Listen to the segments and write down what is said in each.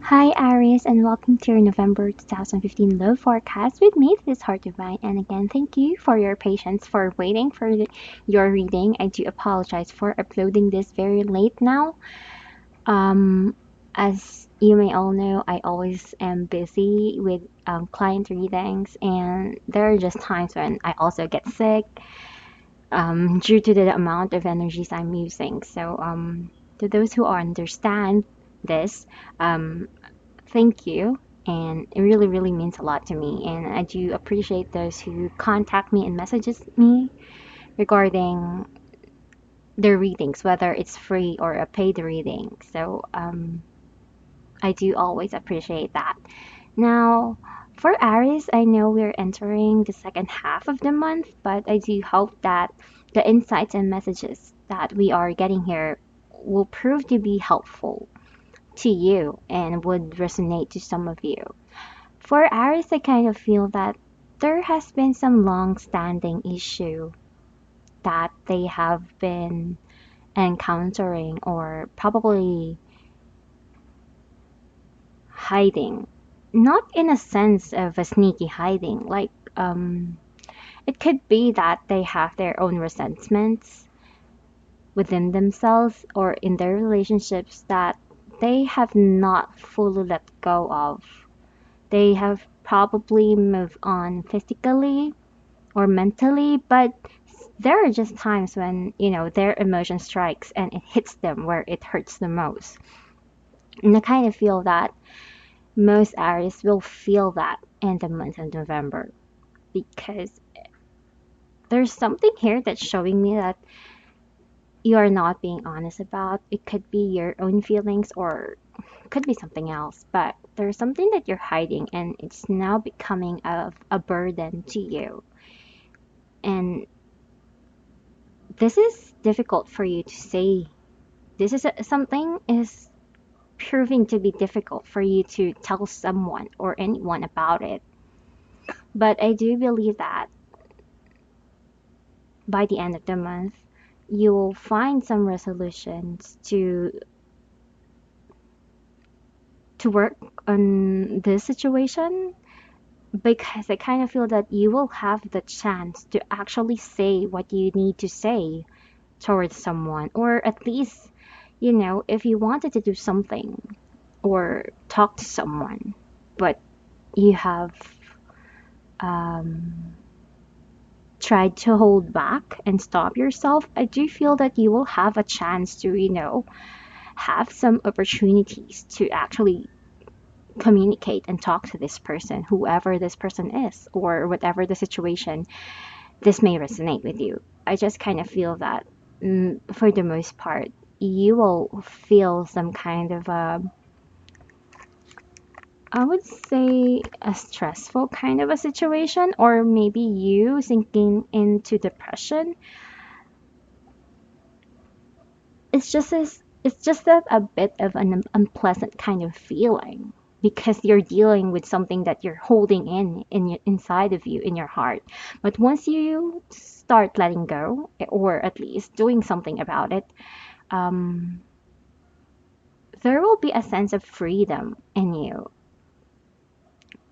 Hi, Aries, and welcome to your November 2015 love forecast with me. This is Heart Divine, and again, thank you for your patience for waiting for your reading. I do apologize for uploading this very late now. Um, as you may all know, I always am busy with client readings, and there are just times when I also get sick due to the amount of energies I'm using. So, to those who understand this, um, thank you. And it really, really means a lot to me. And I do appreciate those who contact me and messages me regarding their readings, whether it's free or a paid reading. So, I do always appreciate that. Now, for Aries, I know we're entering the second half of the month, but I do hope that the insights and messages that we are getting here will prove to be helpful to you and would resonate to some of you. For Aries, I kind of feel that there has been some long-standing issue that they have been encountering or probably hiding. Not in a sense of a sneaky hiding, like it could be that they have their own resentments within themselves or in their relationships that they have not fully let go of. They have probably moved on physically or mentally, but there are just times when, their emotion strikes and it hits them where it hurts the most. And I kind of feel that most Aries will feel that in the month of November because there's something here that's showing me that you are not being honest about. It could be your own feelings or it could be something else, but there's something that you're hiding and it's now becoming a burden to you. And this is difficult for you to say. Something is proving to be difficult for you to tell someone or anyone about it. But I do believe that by the end of the month, you will find some resolutions to work on this situation because I kind of feel that you will have the chance to actually say what you need to say towards someone, or at least, if you wanted to do something or talk to someone, but you have um, tried to hold back and stop yourself, I do feel that you will have a chance to, have some opportunities to actually communicate and talk to this person, whoever this person is, or whatever the situation, this may resonate with you. I just kind of feel that for the most part, you will feel some kind of I would say a stressful kind of a situation, or maybe you sinking into depression. It's just that a bit of an unpleasant kind of feeling because you're dealing with something that you're holding inside of you in your heart. But once you start letting go, or at least doing something about it, um, there will be a sense of freedom in you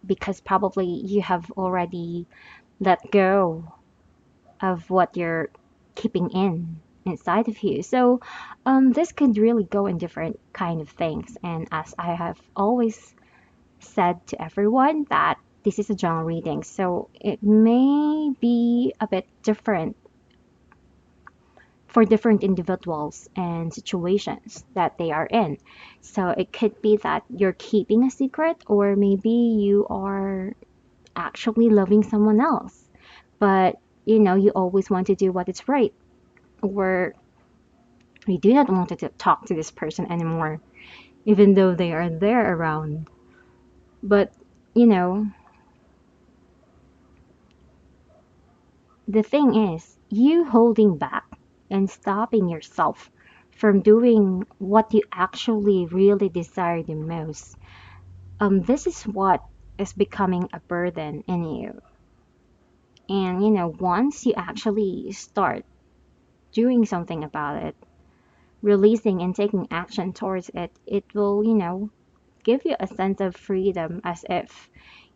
because probably you have already let go of what you're keeping inside of you. So, this could really go in different kind of things. And as I have always said to everyone, that this is a general reading, so it may be a bit different for different individuals and situations that they are in. So it could be that you're keeping a secret, or maybe you are actually loving someone else, but you always want to do what is right, or we do not want to talk to this person anymore, even though they are there around. But, you know, the thing is, you holding back and stopping yourself from doing what you actually really desire the most, this is what is becoming a burden in you. And, once you actually start doing something about it, releasing and taking action towards it, it will, give you a sense of freedom, as if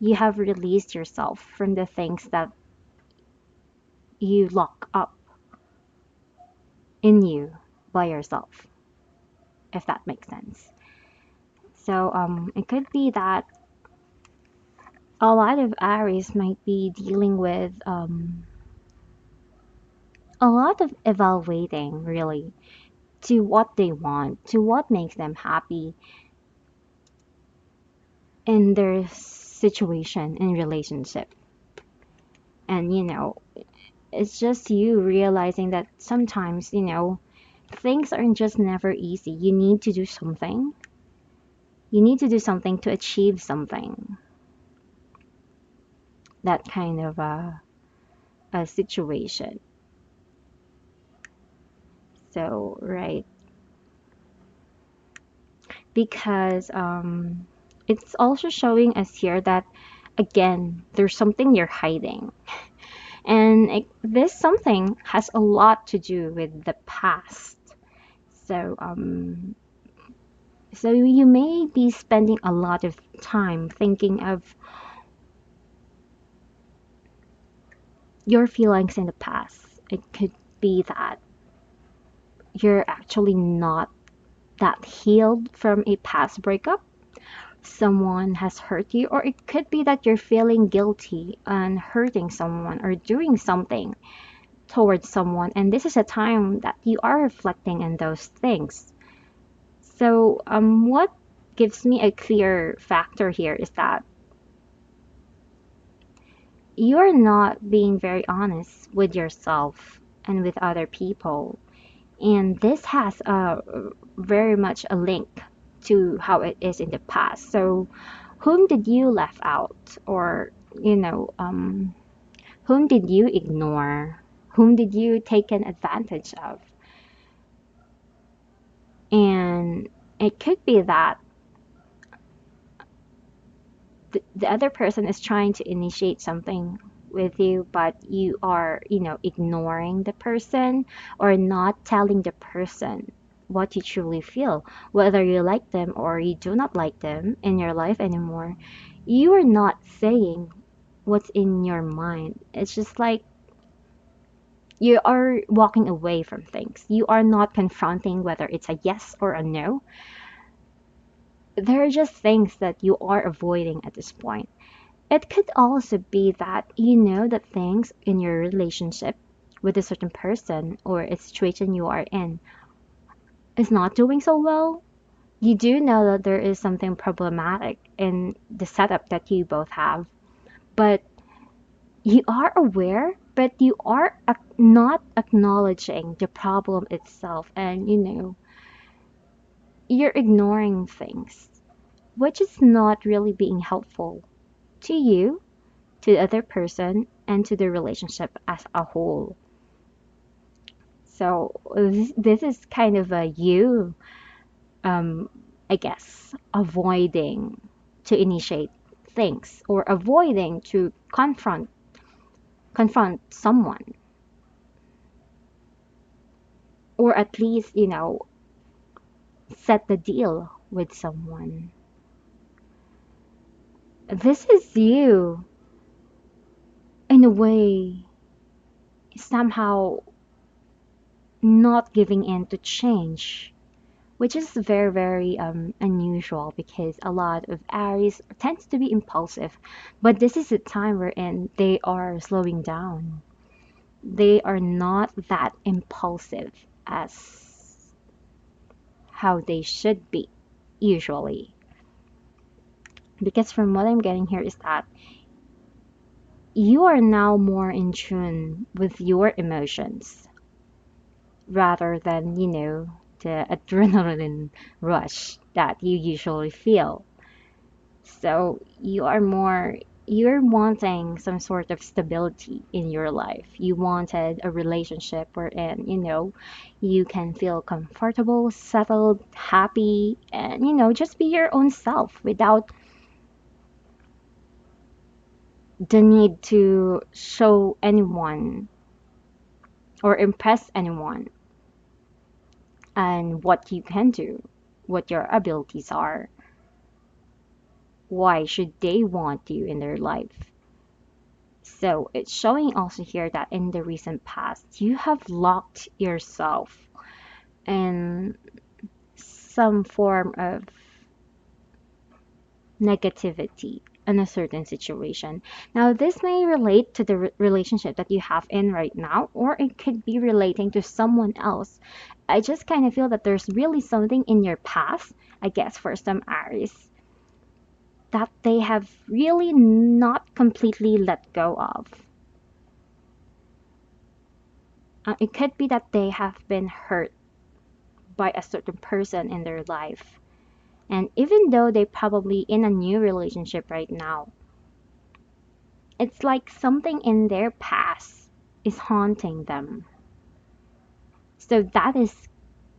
you have released yourself from the things that you lock up in you by yourself, if that makes sense. So it could be that a lot of Aries might be dealing with a lot of evaluating, really, to what they want, to what makes them happy in their situation in relationship. And it's just you realizing that sometimes, things aren't just never easy. You need to do something. You need to do something to achieve something. That kind of a situation. So, right. Because it's also showing us here that, again, there's something you're hiding. And this something has a lot to do with the past. So, so you may be spending a lot of time thinking of your feelings in the past. It could be that you're actually not that healed from a past breakup. Someone has hurt you, or it could be that you're feeling guilty and hurting someone or doing something towards someone, and this is a time that you are reflecting on those things. So, what gives me a clear factor here is that you're not being very honest with yourself and with other people. And this has very much a link to how it is in the past. So, whom did you left out? Or, whom did you ignore? Whom did you take an advantage of? And it could be that the other person is trying to initiate something with you, but you are, ignoring the person or not telling the person what you truly feel, whether you like them or you do not like them in your life anymore. You are not saying what's in your mind. It's just like you are walking away from things. You are not confronting whether it's a yes or a no. There are just things that you are avoiding at this point. It could also be that you know that things in your relationship with a certain person or a situation you are in is not doing so well. You do know that there is something problematic in the setup that you both have, but you are aware, but you are not acknowledging the problem itself, and you're ignoring things, which is not really being helpful to you, to the other person, and to the relationship as a whole. So this is kind of a you, um, I guess, avoiding to initiate things or avoiding to confront someone, or at least set the deal with someone. This is you, in a way, somehow not giving in to change, which is very, very unusual because a lot of Aries tends to be impulsive. But this is a time wherein they are slowing down. They are not that impulsive as how they should be, usually. Because from what I'm getting here is that you are now more in tune with your emotions rather than, the adrenaline rush that you usually feel. So you're wanting some sort of stability in your life. You wanted a relationship wherein, you can feel comfortable, settled, happy, and, just be your own self without the need to show anyone or impress anyone and what you can do, what your abilities are. why should they want you in their life. So it's showing also here that in the recent past, you have locked yourself in some form of negativity in a certain situation. Now, this may relate to the relationship that you have in right now, or it could be relating to someone else. I just kind of feel that there's really something in your past, I guess, for some Aries, that they have really not completely let go of. It could be that they have been hurt by a certain person in their life. And even though they probably in a new relationship right now, it's like something in their past is haunting them. So that is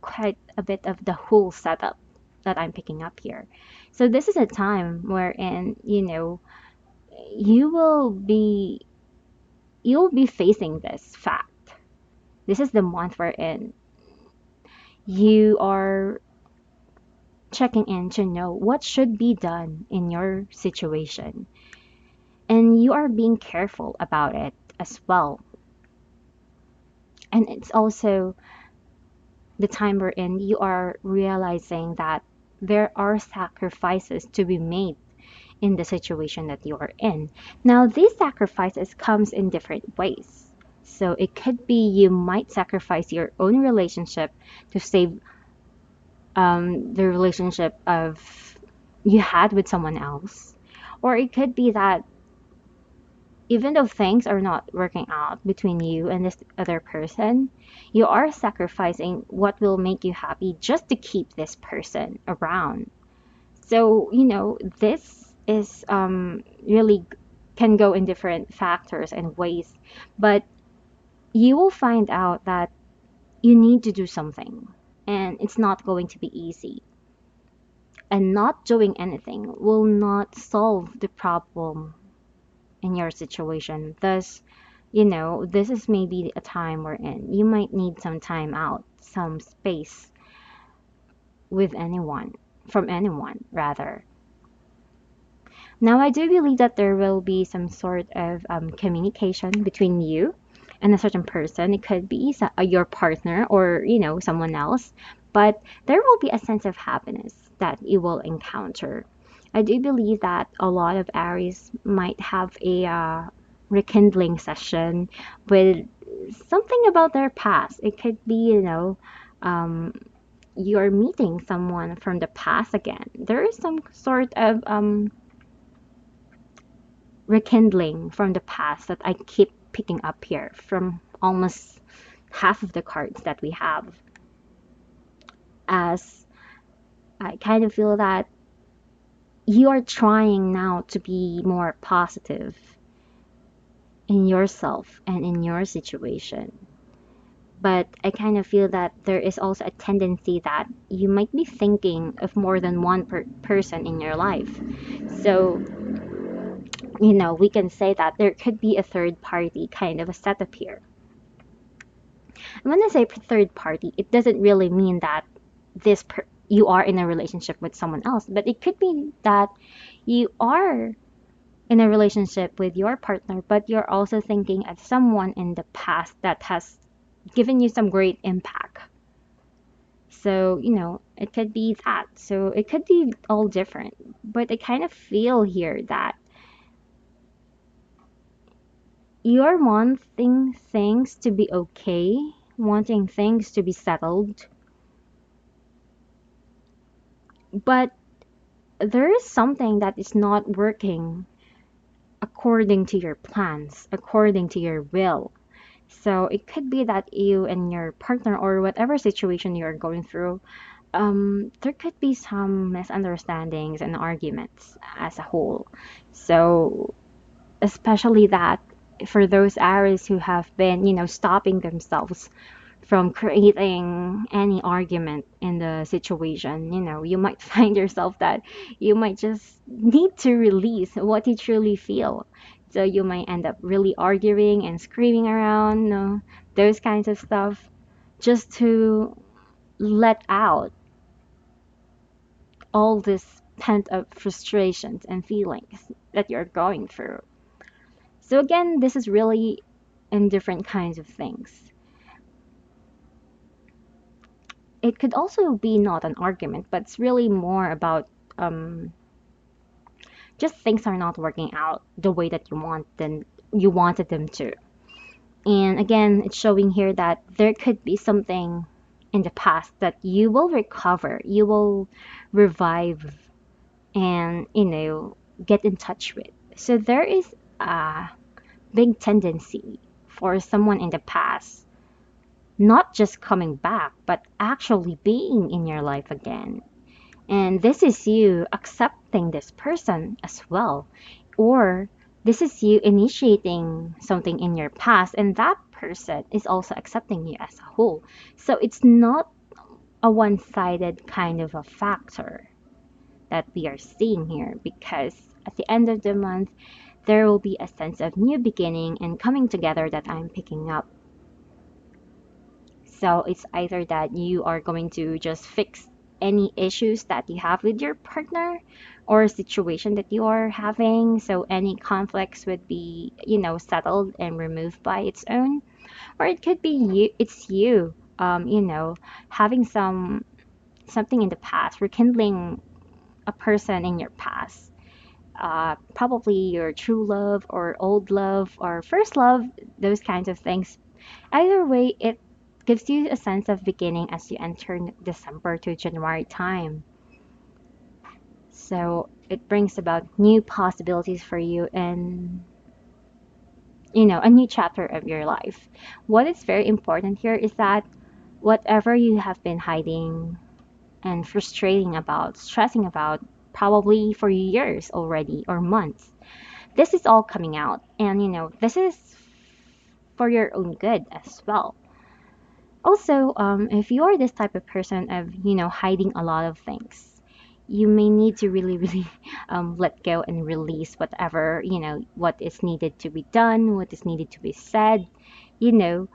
quite a bit of the whole setup that I'm picking up here. So this is a time wherein, you will be you'll be facing this fact. This is the month wherein you are checking in to know what should be done in your situation. And you are being careful about it as well. And it's also the time we're in, you are realizing that there are sacrifices to be made in the situation that you are in. Now, these sacrifices comes in different ways. So it could be you might sacrifice your own relationship to save the relationship of you had with someone else. Or it could be that even though things are not working out between you and this other person, you are sacrificing what will make you happy just to keep this person around. So, this is really can go in different factors and ways, but you will find out that you need to do something and it's not going to be easy. And not doing anything will not solve the problem in your situation. Thus, this is maybe a time wherein you might need some time out, some space with anyone, from anyone, rather. Now, I do believe that there will be some sort of communication between you and a certain person. It could be your partner or, someone else, but there will be a sense of happiness that you will encounter. I do believe that a lot of Aries might have a rekindling session with something about their past. It could be, um, you're meeting someone from the past again. There is some sort of rekindling from the past that I keep picking up here from almost half of the cards that we have. As I kind of feel that you are trying now to be more positive in yourself and in your situation. But I kind of feel that there is also a tendency that you might be thinking of more than one person in your life. So, we can say that there could be a third party kind of a setup here. And when I say third party, it doesn't really mean that you are in a relationship with someone else, but it could be that you are in a relationship with your partner, but you're also thinking of someone in the past that has given you some great impact. So, it could be that. So, it could be all different. But I kind of feel here that you're wanting things to be okay, wanting things to be settled, but there is something that is not working according to your plans, according to your will. So it could be that you and your partner, or whatever situation you're going through, there could be some misunderstandings and arguments as a whole. So especially that for those Aries who have been, stopping themselves from creating any argument in the situation, you might find yourself that you might just need to release what you truly feel. So you might end up really arguing and screaming around, those kinds of stuff, just to let out all this pent up frustrations and feelings that you're going through. So again, this is really in different kinds of things. It could also be not an argument, but it's really more about um, just things are not working out the way that you wanted them to. And again, it's showing here that there could be something in the past that you will recover, you will revive, and get in touch with. So there is a big tendency for someone in the past not just coming back, but actually being in your life again. And this is you accepting this person as well. Or this is you initiating something in your past, and that person is also accepting you as a whole. So it's not a one sided kind of a factor that we are seeing here, because at the end of the month, there will be a sense of new beginning and coming together that I'm picking up. So it's either that you are going to just fix any issues that you have with your partner or a situation that you are having. So any conflicts would be, settled and removed by its own. Or it could be it's you, having something in the past, rekindling a person in your past. Probably your true love or old love or first love, those kinds of things. Either way, it gives you a sense of beginning as you enter December to January time. So it brings about new possibilities for you and, a new chapter of your life. What is very important here is that whatever you have been hiding and frustrating about, stressing about, probably for years already or months, this is all coming out. And, this is for your own good as well. Also, if you are this type of person of, hiding a lot of things, you may need to really, really let go and release whatever, what is needed to be done, what is needed to be said. Do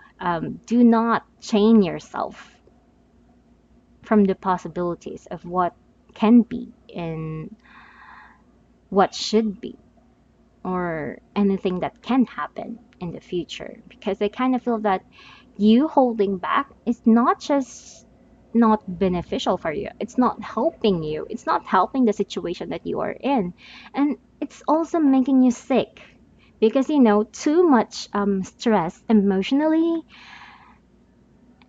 not chain yourself from the possibilities of what can be and what should be, or anything that can happen in the future, because I kind of feel that you holding back is not just not beneficial for you, it's not helping you, it's not helping the situation that you are in, and it's also making you sick, because too much stress emotionally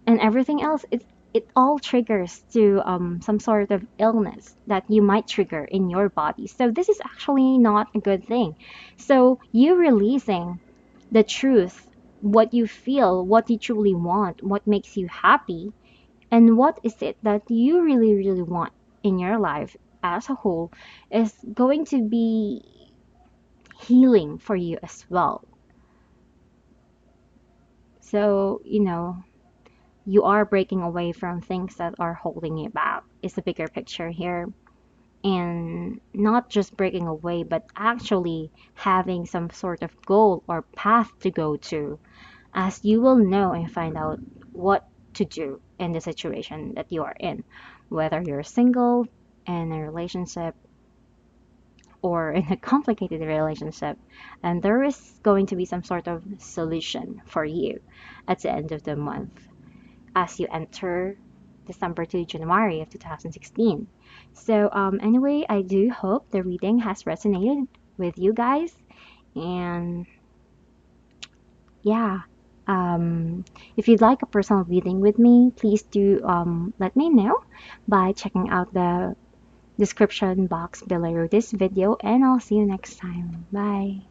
and everything else, it all triggers to some sort of illness that you might trigger in your body. So this is actually not a good thing. So you releasing the truth, what you feel, what you truly want, what makes you happy, and what is it that you really, really want in your life as a whole, is going to be healing for you as well. So, you are breaking away from things that are holding you back is the bigger picture here, and not just breaking away but actually having some sort of goal or path to go to, as you will know and find out what to do in the situation that you are in, whether you're single, in a relationship, or in a complicated relationship, and there is going to be some sort of solution for you at the end of the month as you enter December to January of 2016. So, anyway, I do hope the reading has resonated with you guys. And yeah, if you'd like a personal reading with me, please do let me know by checking out the description box below this video. And I'll see you next time. Bye.